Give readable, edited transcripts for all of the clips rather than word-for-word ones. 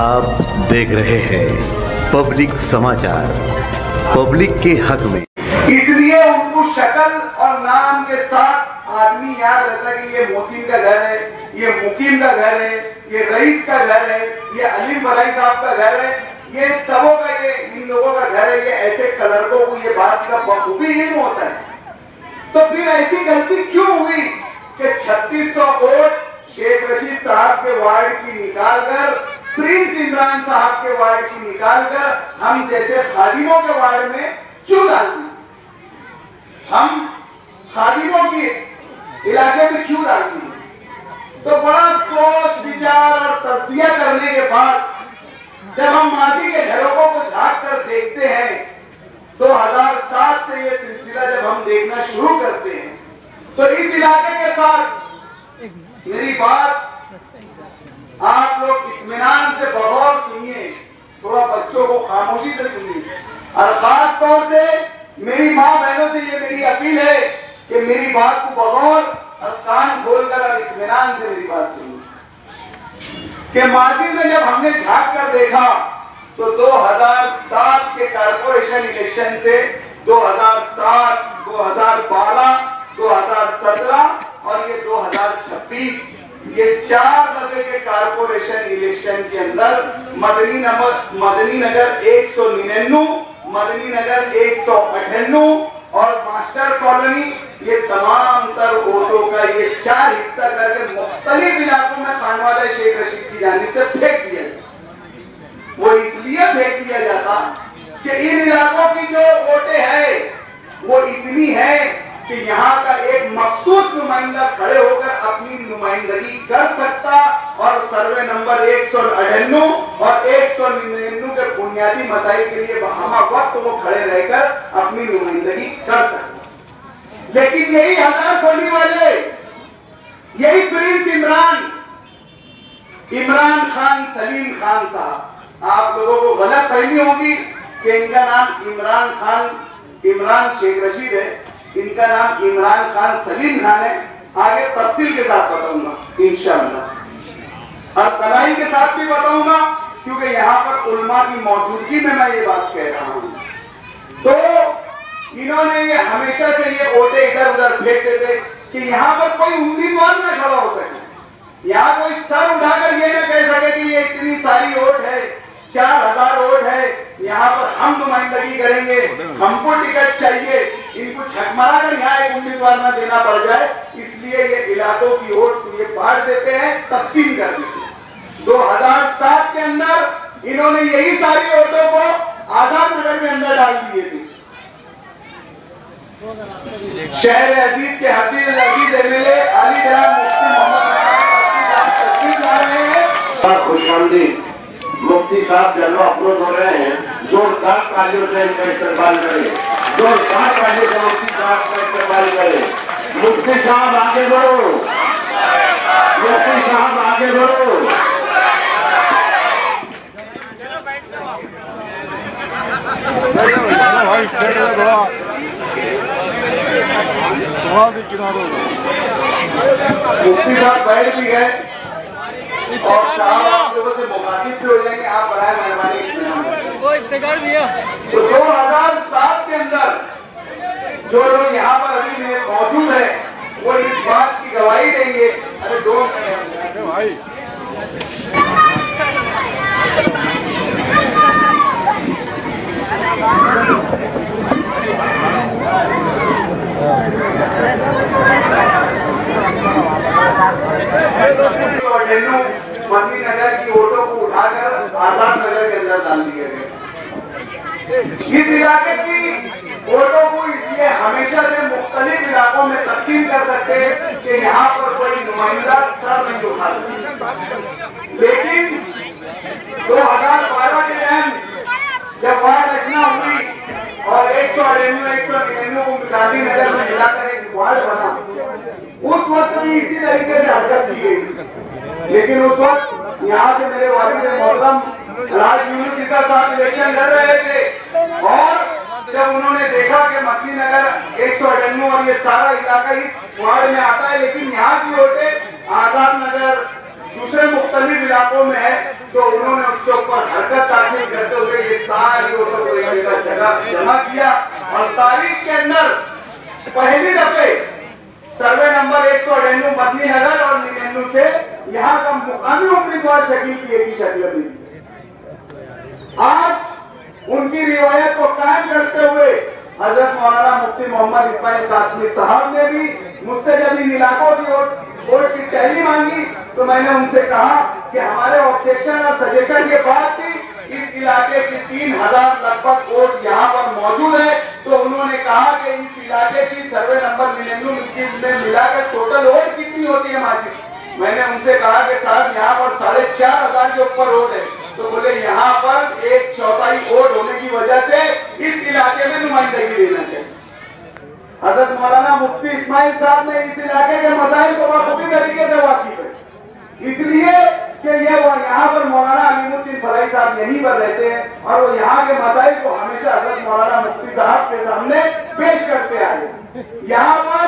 आप देख रहे हैं पब्लिक समाचार, पब्लिक के हक में। इसलिए उनको शक्ल और नाम के साथ आदमी याद रहता है कि ये मोहसिन का घर है, ये मुकीम का घर है, ये रईस का घर है, ये अलीम बलाई साहब का घर है, ये सबों का, ये इन लोगों का घर है। ये ऐसे कलरकों को ये बात का बखूबी इल्म होता है। तो फिर ऐसी गलती क्यों हुई कि 3600 वोट शेख रशीद साहब के वार्ड की निकालकर, प्रिंस इमरान साहब के वार्ड की निकालकर हम जैसे खादिमों के वार्ड में क्यों डाल दी? हम खादिमों के इलाके में क्यों डाल दी? तो बड़ा सोच विचार और तज्जिया करने के बाद जब हम माजी के झरोकों को झांक कर देखते हैं, 2007 से ये सिलसिला जब हम देखना शुरू करते हैं, तो इस इलाके के साथ मेरी बात आप लोग इत्मीनान से बगौर सुनिए, थोड़ा बच्चों को खामोशी से सुनिए, और खास तौर से मेरी माँ बहनों से ये मेरी अपील है कि मेरी बात को बगौर और कान खोलकर और इत्मीनान से मेरी बात सुनिए कि माजी में जब हमने झांक कर देखा तो 2007 के कारपोरेशन इलेक्शन से 2007, 2012, 2017 और ये 2026, ये 4 दफे के कारपोरेशन इलेक्शन के अंदर मदनी नगर 199, मदनी नगर 198 और मास्टर कॉलोनी, ये तमाम तर वोटों का ये 4 हिस्सा करके मुख्तलिफ इलाकों में खानवादा शेख रशीद की जानिब से फेंक दिया। वो इसलिए फेंक दिया जाता कि इन इलाकों की जो वोटें हैं वो इतनी है कि यहाँ का एक मखसूस नुमाइंदा खड़े होकर अपनी नुमाइंदगी कर सकता और सर्वे नंबर 198 और 199 के बुनियादी मसाइल के लिए हम वक्त वो खड़े रहकर अपनी नुमाइंदगी कर सकता। लेकिन यही हजार खोली वाले, यही प्रिंस इमरान खान सलीम खान साहब, आप लोगों को गलत फहमी होगी कि इनका नाम इमरान शेख रशीद है, इनका नाम इमरान खान सलीम खान है। आगे तफसील के साथ बताऊंगा इंशाअल्लाह, और तलाई के साथ भी बताऊंगा, क्योंकि यहाँ पर उलमा की मौजूदगी में मैं ये बात कह रहा हूँ। तो इन्होंने ये हमेशा से ये वोटें इधर उधर फेंक देते कि यहाँ पर कोई उम्मीदवार न खड़ा हो सके, यहाँ कोई सर उठाकर ये न कह सके कि ये इतनी सारी वोट है, 4000 वोट है, यहाँ पर हम नुमाइंदगी करेंगे, हमको टिकट चाहिए, इनको छकमारा कर यहाँ एक उम्मीदवार न देना पड़ जाए, इसलिए ये इलाकों की वोट ये बांट देते हैं, तकसीम कर देते हैं। 2007 के अंदर इन्होंने यही सारी वोटों को आजाद नगर में अंदर डाल दिए थे। शहर अजीज के हदीज अजीज एमएलए अली जनाब मुफ्ती मोहम्मद खुशामदीद मुफ्ती साहब जलवा अपलोड हो रहे हैं, जोरदार तालियों से इनका इस्तेमाल करें, जोरदार तालियों से मुफ्ती साहब का इस्तेमाल करें। मुफ्ती साहब आगे बढ़ो, मुफ्ती साहब आगे बढ़ो। मुफ्ती साहब बैठ भी गए और साहब आप लोगों से मुखातिब भी हो जाएंगे, आप बराए मेहरबानी। तो 2007 के अंदर जो लोग यहाँ पर अभी में मौजूद है वो इस बात की गवाही देंगे। अरे दो भाई मदनी नगर की वोटों को उठाकर आजाद नगर के अंदर डाल दिए गए। इस इलाके की वोटों को इसलिए हमेशा से मुख्तलिफ इलाकों में तकसीम कर सकते हैं कि यहाँ पर कोई नुमाइंदा सर नहीं उठा सकते। लेकिन 2012 के टाइम जब वार्ड रचना हुई और 199 को गांधी नगर में मिलाकर एक वार्ड बना, उस वक्त भी इसी तरीके से हरकत की गई। लेकिन उस वक्त यहाँ से मेरे वालिद मोहतरम राज यूनुस ईसा साहब इलेक्शन लड़ रहे थे, और जब उन्होंने देखा कि मदनी नगर 198 और ये सारा इलाका इस वार्ड में आता है, लेकिन यहाँ की वोटें आजाद नगर दूसरे मुख्तलिफ इलाकों में है, तो उन्होंने उसके ऊपर हरकत दाखिल करते हुए ये सारी वोटों को एक जगह जमा किया और तारीख के अंदर पहली दफे सर्वे नंबर 198 मदनी नगर और 99 से यहाँ का मुकामी उम्मीदवार शकील की एक ही शक्ल मिली। आज उनकी रिवायत को कायम करते हुए हजरत मौलाना मुफ्ती मोहम्मद इस्माइल कासमी साहब ने भी मुझसे जब इन इलाकों की वोट की टैली मांगी तो मैंने उनसे कहा कि हमारे ऑब्जेक्शन और सजेशन के बाद भी इस इलाके की 3000 लगभग वोट यहाँ पर मौजूद है। तो उन्होंने कहा कि इस इलाके की सर्वे नंबर 99 में मिलाकर टोटल वोट कितनी होती है माजी। मैंने उनसे कहा कि साहब यहाँ पर 4500 के ऊपर वोट है। तो बोले यहाँ पर 1/4 वोट होने की वजह से इस इलाके में नुमाइंदगी देना चाहिए। हजरत मौलाना मुफ्ती इस्माइल साहब ने इस इलाके के मसाइल को बखूबी तरीके से वाकिफ है, इसलिए कि ये वो यहाँ पर मौलाना अलीमुद्दीन फलाई साहब यहीं पर रहते हैं और वो यहाँ के मसाइल को हमेशा हजरत मौलाना मुफ्ती साहब के सामने पेश करते आए। यहाँ पर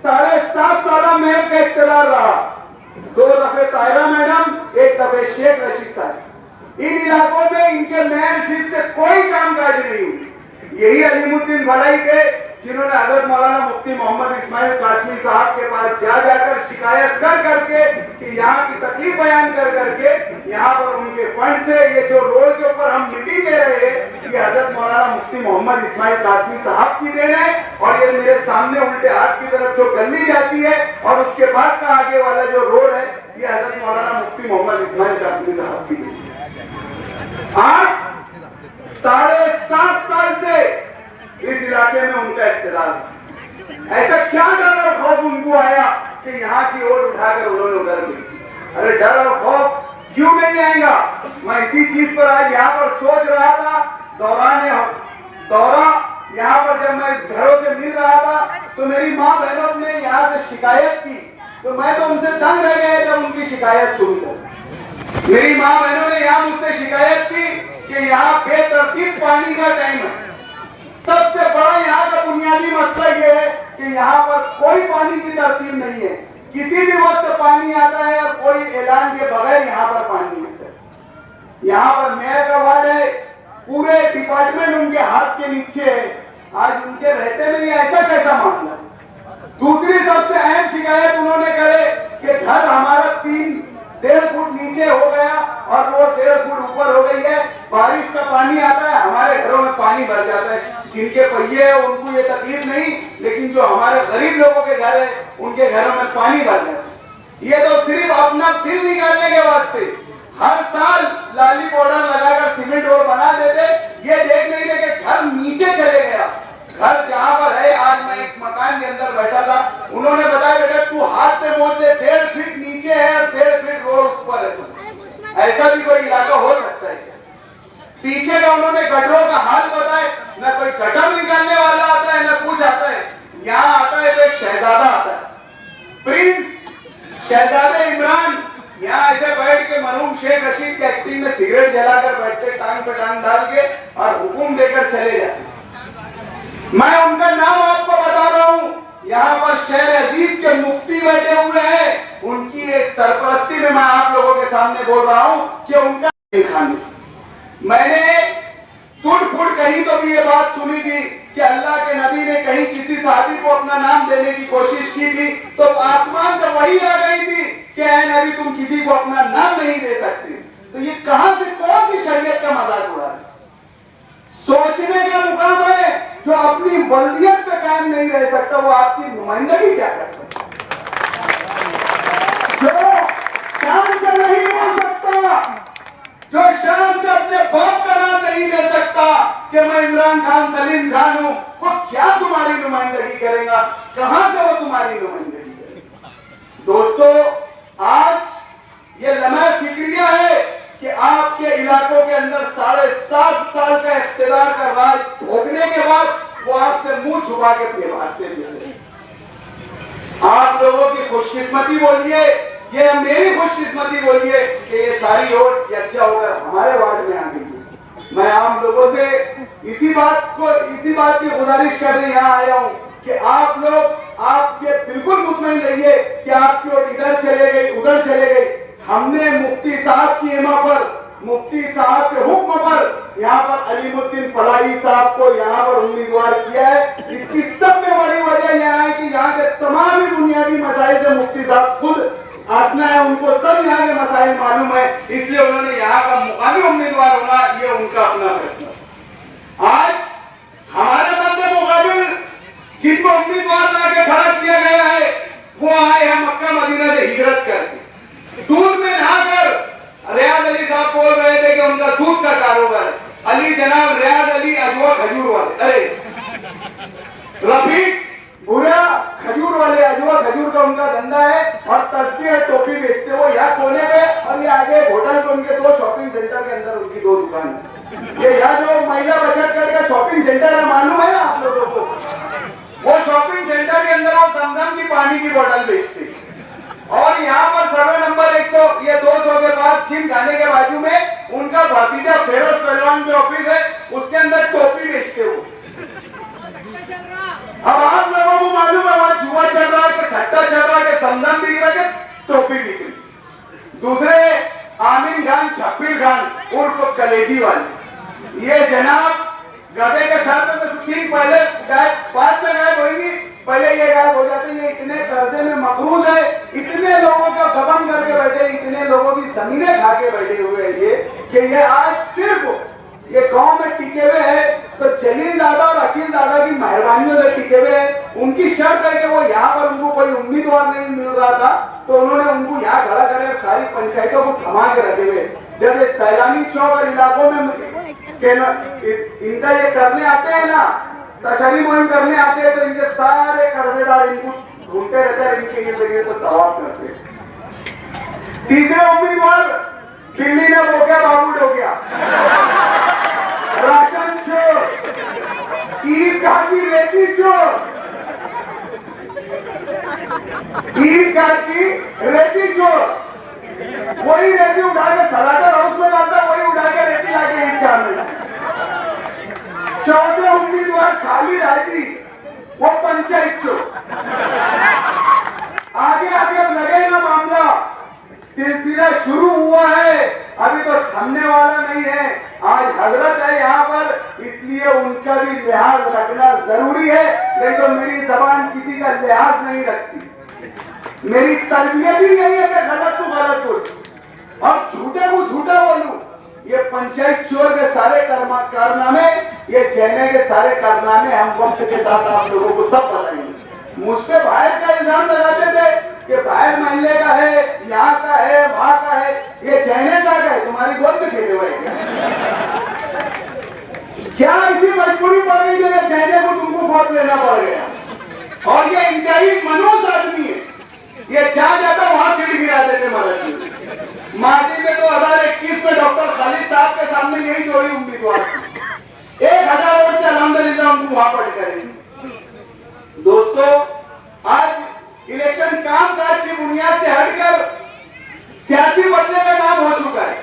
7.5 साल मेयर का इख्तियार रहा, 2 दफे ताहिरा मैडम, 1 दफे शेख रशीद साहब। इन इलाकों में इनके मेयरशिप से कोई कामकाज नहीं हुई। यही अलीमुद्दीन फलाई के जिन्होंने हजरत मौलाना मुफ्ती मोहम्मद इस्माइल कासमी साहब के पास जाकर शिकायत कर करके कि यहाँ की तकलीफ बयान कर करके यहाँ पर उनके फंड से ये जो रोड के ऊपर हम मीटिंग ले रहे हैं ये हजरत मौलाना मुफ्ती मोहम्मद इस्माइल कासमी साहब की देन है। और ये मेरे सामने उल्टे हाथ की तरफ जो गली जाती है और उसके बाद का आगे वाला जो रोड है ये हजरत मौलाना मुफ्ती मोहम्मद इस्माइल कासमी साहब की देन है। आज 7.5 साल से इस इलाके में उनका इख्तियार है। ऐसा क्या डर और खौफ उनको आया कि यहाँ की ओर उठाकर उन्होंने उधर दी। अरे डर और खौफ क्यों नहीं आएगा। मैं इसी चीज पर आज यहाँ पर सोच रहा था, दौरा यहाँ पर जब मैं घरों से मिल रहा था तो मेरी माँ बहनों ने यहाँ से शिकायत की तो मैं तो उनसे दंग रह गया जब उनकी शिकायत सुनकर। मेरी माँ बहनों ने यहाँ मुझसे शिकायत की कि यहाँ बेतरतीब पानी का टाइम है। सबसे बड़ा यहाँ का बुनियादी मसला ये है कि यहाँ पर कोई पानी की तरतीब नहीं है। किसी भी वक्त पानी आता है और कोई ऐलान के बगैर यहाँ पर पानी आता है। यहाँ पर मेयर का वार्ड है, पूरे डिपार्टमेंट उनके हाथ के नीचे है। आज उनके रहते में ये ऐसा कैसा मामला। दूसरी सबसे अहम शिकायत उन्होंने करे कि घर हमारा 3.5 फुट नीचे हो गया और वो 1.5 फुट ऊपर हो गई है। बारिश का पानी आता है, हमारे घरों में पानी भर जाता है। जिनके पहिए है उनको ये तकलीफ नहीं, लेकिन जो हमारे गरीब लोगों के घर है उनके घरों में पानी भर जाता है। ये तो सिर्फ अपना बिल निकालने के वास्ते हर साल लाली पाउडर लगाकर सीमेंट रोड बना देते। ये देख नहीं रहे कि घर नीचे चले गया। घर जहाँ पर है, आज मैं एक मकान के अंदर बैठा था, उन्होंने बताया बेटा तू हाथ से बोल दे 1.5 फीट नीचे है और 1.5 फीट रोड ऊपर है। ऐसा भी कोई इलाका हो सकता है। पीछे का उन्होंने गटरों का हाल बताया, न कोई गटर निकालने वाला आता है न कुछ आता है। यहाँ आता है तो एक शहजादा आता है, प्रिंस शहजादे इमरान। यहाँ ऐसे बैठ के मरहूम शेख रशीद की एक्टिंग में सिगरेट जलाकर बैठते, टांग पे टांग डाल के और हुकुम देकर चले जाते। मैं उनका नाम आपको बता रहा हूँ। यहाँ पर शहर अजीज के मुफ्ती बैठे हुए हैं। उनकी एक सरपरस्ती में मैं आप लोगों के सामने बोल रहा हूँ कि उनका खाने मैंने टूट-फूट कहीं तो भी ये बात सुनी थी कि अल्लाह के नबी ने कहीं किसी साहबी को अपना नाम देने की कोशिश की थी तो आसमान से वही आ गई थी कि ऐ नबी तुम किसी को अपना नाम नहीं दे सकते। तो ये कहां से कौन सी शरीयत का मजाक उड़ा है। सोचने का मुकाम है। जो अपनी बल्दियत पे कायम नहीं रह सकता वो आपकी नुमाइंदगी क्या कर सकता। जो शान से नहीं बोल सकता, जो शान से अपने बाप का नाम नहीं ले सकता कि मैं इमरान खान सलीम खान हूं, वो क्या तुम्हारी नुमाइंदगी करेगा। कहां से वो तुम्हारी नुमाइंदगी करेगा। दोस्तों आज ये लम्हा फिक्रिया है कि आपके इलाकों के अंदर 7.5 साल का इख्तियार का राज भोगने के बाद वो आपसे मुंह छुपा के फेंकते थे। आप लोगों की खुशकिस्मती बोलिए, ये मेरी खुशकिस्मती बोलिए कि ये सारी वोट यकजा होकर हमारे वार्ड में आ गई। मैं आम लोगों से इसी बात की गुजारिश करने यहाँ आया हूँ कि आप लोग आप ये बिल्कुल मुतमईन रहिए कि आपकी वोट इधर चले गई उधर चले गई। हमने मुफ्ती साहब की हिमा पर, मुफ्ती साहब के हुक्म पर यहाँ पर अलीमुद्दीन फलाही साहब को यहाँ पर उम्मीदवार किया है। इसकी सब में बड़ी वजह यह है कि यहाँ के तमाम ही बुनियादी मसाइल जो मुफ्ती साहब खुद आसना है, उनको सब यहाँ के मसाइल मालूम है, इसलिए उन्होंने यहाँ का मुकामी उम्मीदवार होना, ये उनका अपना फैसला। आज हमारे मध्य मुकाबिल जिनको उम्मीदवार लाके खड़ा किया गया है, वो आए हैं मक्का मदीना से हिजरत करके, दूध में नहाकर। रियाज अली साहब बोल रहे थे कि उनका दूध का कारोबार है। अली जनाब रियाज अली अजवा खजूर वाले, अरे रफीक बुरा खजूर वाले, अजवा खजूर का उनका धंधा है और तस्बीह और टोपी बेचते। वो यहाँ कोने पे और ये आगे होटल पे उनके 2 शॉपिंग सेंटर के अंदर उनकी 2 दुकान है। ये यहाँ जो महिला बचत घर का शॉपिंग सेंटर है, मालूम है ना आप लोगों को? वो शॉपिंग सेंटर के अंदर वो जमजम की पानी की बोतल बेचते। और यहाँ पर सर्वे नंबर 100 ये 200 के बाद जिम खाने के बाजू में उनका भतीजा फेरोज पहलवान के ऑफिस है, उसके अंदर टोपी बेचते हो। अब आप लोगों को मालूम है वहां जुआ चल रहा है, कि सट्टा चल रहा है, कि संदम बिक रहा है, टोपी बिक रही। दूसरे आमिन खान, शब्बीर खान उर्फ कलेजी वाले, ये जनाब गधे के सर पे तो ठीक पहले बाद में गायब होगी, पहले ये गायब हो जाते। ये इतने कर्जे में मकरूज है, इतने लोगों का दबन करके बैठे, इतने लोगों की जमीनें खा के बैठे हुए हैं ये, कि ये आज सिर्फ ये गांव में टिके हुए हैं तो जलील दादा और अकील दादा की मेहरबानियों से टिके हुए हैं। उनकी शर्त है कि वो यहाँ पर उनको कोई उम्मीदवार नहीं मिल रहा था, तो उन्होंने उनको यहाँ खड़ा कर सारी पंचायतों को थमा के रखे हुए। जब ये सैलानी चौक और इलाकों में इनका ये करने आते हैं ना, तशरी मुहिम करने आते हैं, तो इनके सारे कर्जेदार इनको ढूंढते रहते हैं, इनके लिए तो तवाफ करते हैं। तीसरे उम्मीदवार दिल्ली में हो गया बाबू हो गया, राशन चोर, ईदगाह की रेती चोर, ईदगाह की रेती चोर, वही रेती उठा के सलाटर हाउस में जाता, वही उठा के रेती लाके ईदगाह में। चौथे उम्मीदवार खाली राजी, वो पंचायत चोर। आगे आगे अब लगेगा मामला, सिलसिला शुरू हुआ है, अभी तो थमने वाला नहीं है। आज हजरत है यहाँ पर, इसलिए उनका भी लिहाज रखना जरूरी है। नहीं तो मेरी जबान किसी का लिहाज नहीं रखती। मेरी तरबियत ही यही है कि गलत को गलत बोलूं और झूठे को झूठा बोलूं। ये पंचायत चोर के सारे कारनामे, ये चैने के सारे कारनामे हम वक्त के साथ आप लोगों को सब बताएंगे। मुझ पे बाहर का इल्जाम लगाते थे कि बाहर महल्ले का है, यहाँ का है, वहां का है, ये चैने का है, तुम्हारी गोद में खेले हुए क्या ऐसी मजबूरी पड़ गई जो चैने को तुमको वोट लेना पड़ गया? और ये इंतहाई मनोज आदमी है, ये चाह जाता वहां सीट गिरा देते महाराज जी। माजी में 2021 में डॉक्टर खालिद साहब के सामने यही जोड़ी उम्मीदवार 1000 वोट से अल्हम्दुलिल्लाह उनको वहां पर करेंगे। दोस्तों, आज इलेक्शन कामकाज की बुनियाद से हटकर सियासी बदले का नाम हो चुका है।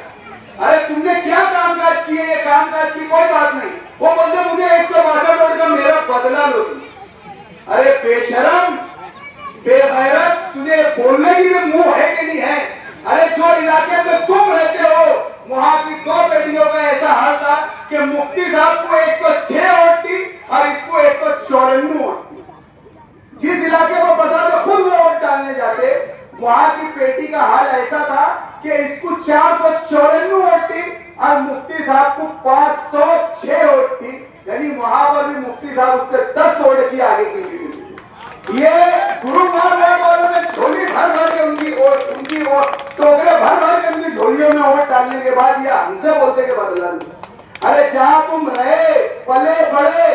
अरे तुमने क्या कामकाज किए, ये कामकाज की कोई बात नहीं। वो बोलते मुझे 162 वोट का मेरा बदला लो। अरे बेशरम, बेगैरत, तुझे बोलने की भी मुंह है कि नहीं है? अरे जो इलाके में तुम रहते हो वहां की 2 बेटियों का ऐसा हाल था कि मुफ्ती साहब को 106 वोट थी और इसको 194 वोट। जिस इलाके को बता दो खुद वो वोट डालने जाते, वहां की बेटी का हाल ऐसा था कि इसको 494 वोट थी और मुफ्ती साहब को 506 वोट थी। यानी वहां पर भी मुफ्ती साहब उससे 10 वोट की आगे की। ये गुरुवार वालों ने झोली भर भर के उनकी टोकरे भर भर के उनकी झोलियों में वोट डालने के बाद ये हमसे बोलते के बदला नहीं। अरे जहां तुम रहे पले बड़े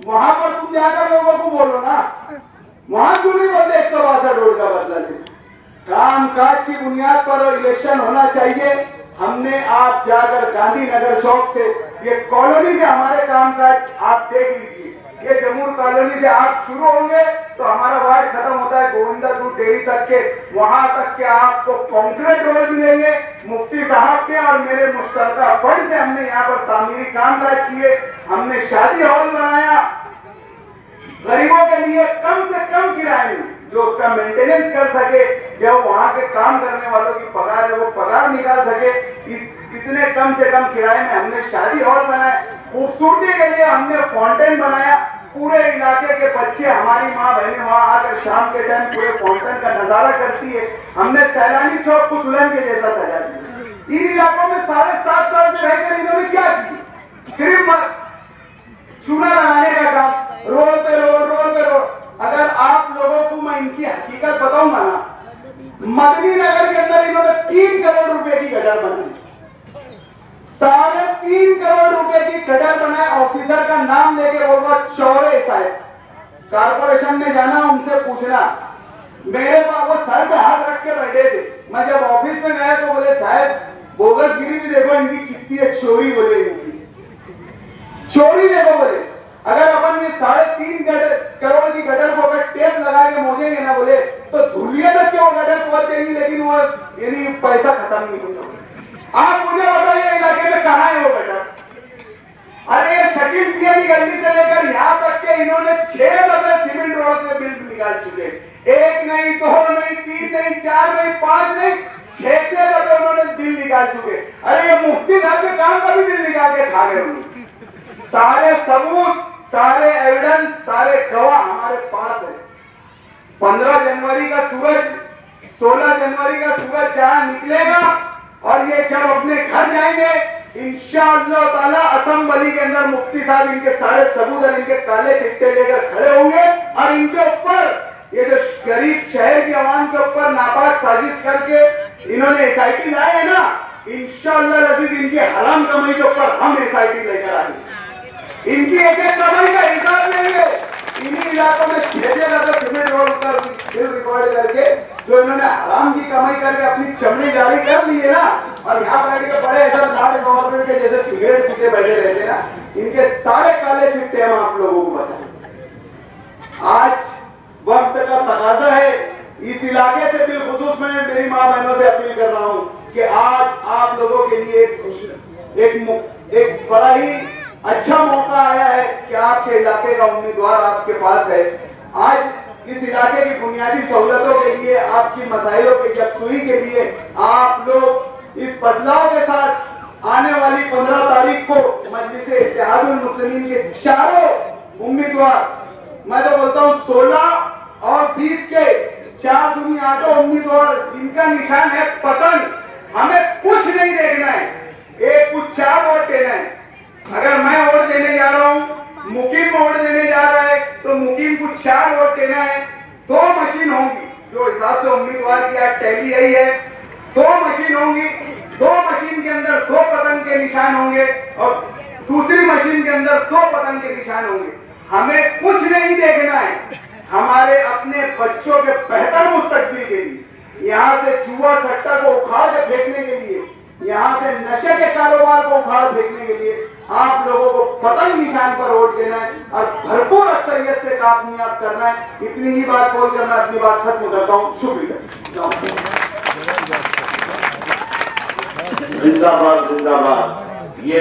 वहां पर तुम जाकर लोगों को बोलो ना, वहां क्यों नहीं बोलते 162 वोट का बदला नहीं? काम काज की बुनियाद पर इलेक्शन होना चाहिए। हमने आप जाकर गांधीनगर चौक से, ये कॉलोनी से हमारे काम काज आप देख लीजिए। ये जमूर कॉलोनी से आप शुरू होंगे तो हमारा वार्ड खत्म होता है गोविंदा दूध डेयरी तक के, वहां तक के आपको कंक्रीट रोड मिलेंगे। मुफ्ती साहब के और मेरे मुश्तरका फंड से हमने यहाँ पर तामीरी काम काज किए। हमने शादी हॉल बनाया गरीबों के लिए कम से कम किराए में, जो उसका मेंटेनेंस कर सके। जो वहाँ के काम करने वालों की पगार है वो पगार निकाल सके, इतने कम से कम किराए में हमने शादी हॉल बनाया। खूबसूरती के लिए हमने फाउंटेन बनाया। पूरे इलाके के बच्चे, हमारी माँ बहनें वहाँ आकर शाम के टाइम पूरे फाउंटेन का नजारा करती है। हमने सैलानी चौक को दुल्हन के जैसा सजा दिया। इन इलाकों में 7.5 साल से रहकर इन्होंने क्या किया? सिर्फ चूना लगाने का काम, रोड पे रोड, रोड पे रोड। अगर आप लोगों को मैं इनकी हकीकत बताऊंगा ना, मदनी नगर के अंदर इन्होंने 3 करोड़ रुपए की गटर बनाई, 3.5 करोड़ रुपए की गटर बनाए। ऑफिसर का नाम लेके बोलूंगा, चौरे साहब, कारपोरेशन में जाना, उनसे पूछना। मेरे पास वो सर पे हाथ रख के बैठे थे। मैं जब ऑफिस में गया तो बोले, साहब बोगसगिरी भी देखो इनकी कितनी है, चोरी बोले इनकी, चोरी देखो बोले। अगर अपन ये 3.5 करोड़ की गटर को अगर टेप लगा के मोदेंगे ना बोले, तो धुलिया तक क्यों गटर पहुंचेगी, लेकिन वो यानी पैसा खत्म नहीं होगा। आप मुझे बताइए इलाके में कहाँ है वो गटर? अरे ये शकील पिया की गली से लेकर यहाँ तक के इन्होंने 6 दफे सीमेंट रोड के बिल निकाल चुके। 1 नहीं, 2 नहीं, 3 नहीं, 4 नहीं, 5 नहीं, 6 दफे उन्होंने बिल निकाल चुके। अरे ये मुफ्ती साहब के काम का भी बिल निकाल के खा गए। सारे सबूत, सारे एविडेंस, सारे गवाह हमारे पास है। 15 जनवरी का सूरज, 16 जनवरी का सूरज जहां निकलेगा और ये जब अपने घर जाएंगे, इंशाअल्लाह ताला असेंबली के अंदर मुफ्ती साहब इनके सारे सबूत और इनके काले चिट्टे लेकर खड़े होंगे और इनके ऊपर ये जो गरीब शहर की आवाम के ऊपर नापाक साजिश करके इन्होंने SIT लाए है ना, इंशाअल्लाह लजीज इनकी हराम कमाई के ऊपर हम SIT लेकर आएंगे। इनकी एक कमाई का हिसाब लेंगे। इन्हीं इलाकों में 6 सीमेंट रोड पर बिल रिकॉर्ड करके जो इन्होंने हराम की कमाई करके अपनी चमड़ी जारी कर ली है ना, और यहाँ बैठ के बड़े ऐसा गवर्नमेंट के जैसे सिगरेट पीते बैठे रहते हैं ना, इनके सारे काले चिट्टे हम आप लोगों को बताएं। आज वक्त का तकाजा है। इस इलाके से बिलखुसूस मैं मेरी माँ बहनों से अपील कर रहा हूँ कि आज आप लोगों के लिए एक बड़ा ही अच्छा मौका आया है कि आपके इलाके का उम्मीदवार आपके पास है। आज इस इलाके की बुनियादी सहूलतों के लिए, आपकी मसाइलों की यकसुई के लिए आप लोग इस बदलाव के साथ आने वाली 15 तारीख को मजलिस इत्तेहादुल मुस्लिमीन के चारों उम्मीदवार, मैं तो बोलता हूँ 16 और 20 के 4 दूनी 8 उम्मीदवार जिनका निशान है पतंग, हमें कुछ नहीं देखना है, एक कुछ 4 वोट देना है। अगर मैं वोट देने जा रहा हूँ, मुकीम वोट देने जा रहा है, तो मुकीम को 4 वोट देना है। 2 मशीन होंगी, जो हिसाब से उम्मीदवार की आज टैली आई है, 2 मशीन होंगी। 2 मशीन के अंदर 2 पतंग के निशान होंगे और दूसरी मशीन के अंदर 2 पतंग के निशान होंगे। हमें कुछ नहीं देखना है, हमारे अपने बच्चों के बेहतर मुस्तकबिल के लिए, यहाँ से जुआ सट्टा को उखाड़ के फेंकने के लिए, यहाँ से नशे के कारोबार को उखाड़ फेंकने के लिए आप लोगों को पतंग निशान पर वोट देना है और भरपूर अक्सरियत से कामयाब करना है। इतनी ही बात बोलकर मैं अपनी बात खत्म करता हूँ। शुक्रिया। जिंदाबाद जिंदाबाद। ये